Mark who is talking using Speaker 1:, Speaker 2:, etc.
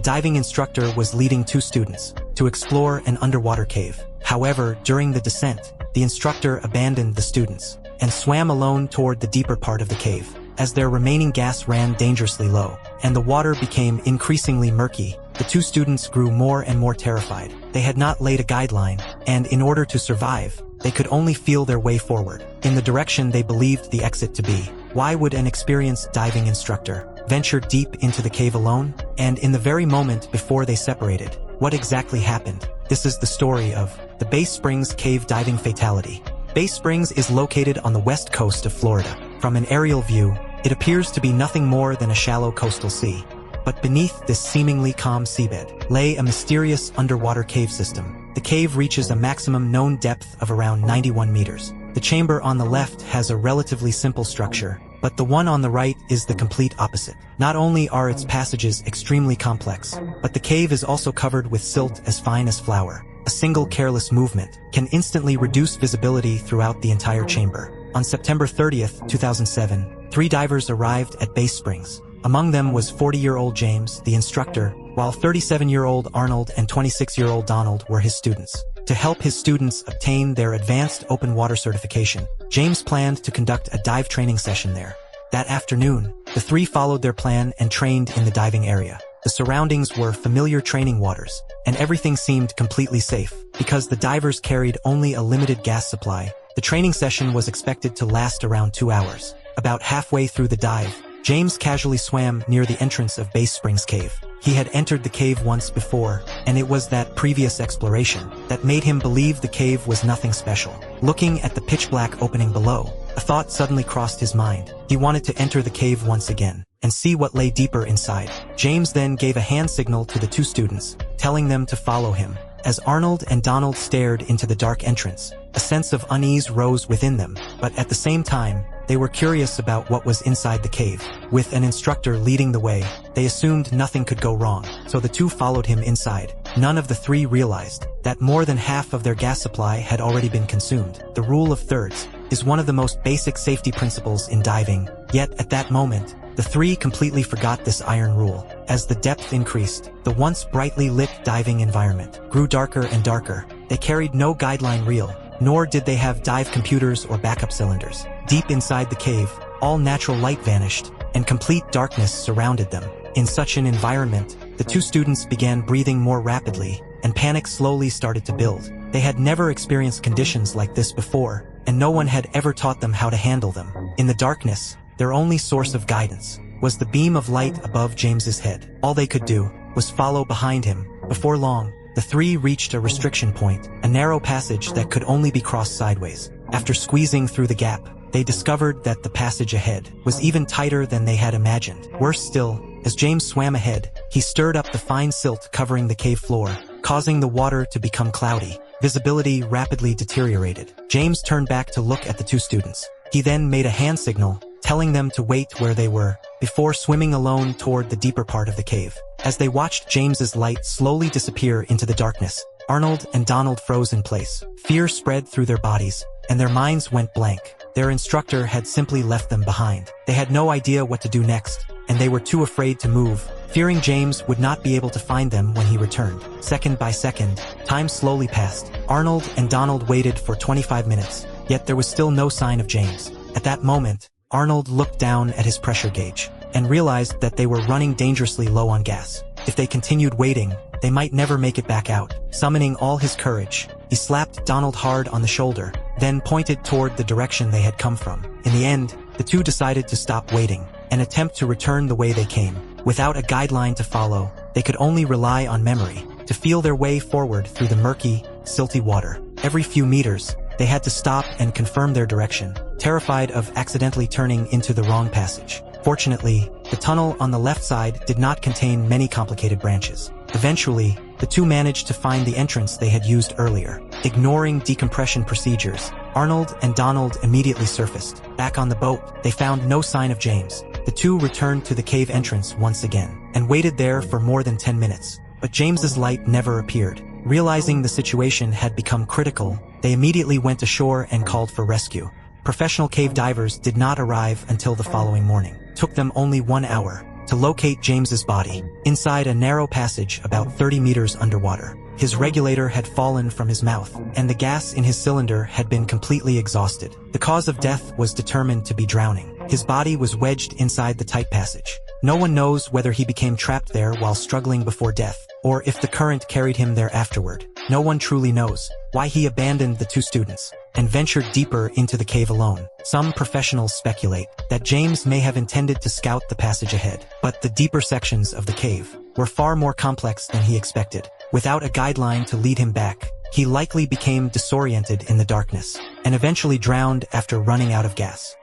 Speaker 1: diving instructor was leading two students to explore an underwater cave. However, during the descent, the instructor abandoned the students and swam alone toward the deeper part of the cave. As their remaining gas ran dangerously low, and the water became increasingly murky, the two students grew more and more terrified. They had not laid a guideline, and in order to survive, they could only feel their way forward, in the direction they believed the exit to be. Why would an experienced diving instructor venture deep into the cave alone? And in the very moment before they separated, what exactly happened? This is the story of the Bay Springs Cave Diving Fatality. Bay Springs is located on the west coast of Florida. From an aerial view, it appears to be nothing more than a shallow coastal sea. But beneath this seemingly calm seabed lay a mysterious underwater cave system. The cave reaches a maximum known depth of around 91 meters. The chamber on the left has a relatively simple structure, but the one on the right is the complete opposite. Not only are its passages extremely complex, but the cave is also covered with silt as fine as flour. A single careless movement can instantly reduce visibility throughout the entire chamber. On September 30th, 2007, 3 divers arrived at Bay Springs. Among them was 40-year-old James, the instructor, while 37-year-old Arnold and 26-year-old Donald were his students. To help his students obtain their advanced open water certification, James planned to conduct a dive training session there. That afternoon, the 3 followed their plan and trained in the diving area. The surroundings were familiar training waters, and everything seemed completely safe. Because the divers carried only a limited gas supply, the training session was expected to last around 2 hours. About halfway through the dive, James casually swam near the entrance of Bay Springs Cave. He had entered the cave once before, and it was that previous exploration that made him believe the cave was nothing special. Looking at the pitch-black opening below, a thought suddenly crossed his mind. He wanted to enter the cave once again and see what lay deeper inside. James then gave a hand signal to the 2 students, telling them to follow him. As Arnold and Donald stared into the dark entrance, a sense of unease rose within them, but at the same time, they were curious about what was inside the cave. With an instructor leading the way, they assumed nothing could go wrong, so the 2 followed him inside. None of the 3 realized that more than half of their gas supply had already been consumed. The rule of thirds is one of the most basic safety principles in diving, yet at that moment, the 3 completely forgot this iron rule. As the depth increased, the once brightly lit diving environment grew darker and darker. They carried no guideline reel, nor did they have dive computers or backup cylinders. Deep inside the cave, all natural light vanished, and complete darkness surrounded them. In such an environment, the 2 students began breathing more rapidly, and panic slowly started to build. They had never experienced conditions like this before, and no one had ever taught them how to handle them. In the darkness, their only source of guidance was the beam of light above James's head. All they could do was follow behind him. Before long, the 3 reached a restriction point, a narrow passage that could only be crossed sideways. After squeezing through the gap, they discovered that the passage ahead was even tighter than they had imagined. Worse still, as James swam ahead, he stirred up the fine silt covering the cave floor, causing the water to become cloudy. Visibility rapidly deteriorated. James turned back to look at the 2 students. He then made a hand signal, telling them to wait where they were, before swimming alone toward the deeper part of the cave. As they watched James's light slowly disappear into the darkness, Arnold and Donald froze in place. Fear spread through their bodies, and their minds went blank. Their instructor had simply left them behind. They had no idea what to do next, and they were too afraid to move, fearing James would not be able to find them when he returned. Second by second, time slowly passed. Arnold and Donald waited for 25 minutes, yet there was still no sign of James. At that moment, Arnold looked down at his pressure gauge and realized that they were running dangerously low on gas. If they continued waiting, they might never make it back out. Summoning all his courage, he slapped Donald hard on the shoulder, then pointed toward the direction they had come from. In the end, the 2 decided to stop waiting and attempt to return the way they came. Without a guideline to follow, they could only rely on memory to feel their way forward through the murky, silty water. Every few meters, they had to stop and confirm their direction, terrified of accidentally turning into the wrong passage. Fortunately, the tunnel on the left side did not contain many complicated branches. Eventually, the 2 managed to find the entrance they had used earlier. Ignoring decompression procedures, Arnold and Donald immediately surfaced. Back on the boat, they found no sign of James. The 2 returned to the cave entrance once again, and waited there for more than 10 minutes. But James's light never appeared. Realizing the situation had become critical, they immediately went ashore and called for rescue. Professional cave divers did not arrive until the following morning. It took them only 1 hour, to locate James's body, inside a narrow passage about 30 meters underwater. His regulator had fallen from his mouth, and the gas in his cylinder had been completely exhausted. The cause of death was determined to be drowning. His body was wedged inside the tight passage. No one knows whether he became trapped there while struggling before death, or if the current carried him there afterward. No one truly knows why he abandoned the two students and ventured deeper into the cave alone. Some professionals speculate that James may have intended to scout the passage ahead, but the deeper sections of the cave were far more complex than he expected. Without a guideline to lead him back, he likely became disoriented in the darkness and eventually drowned after running out of gas.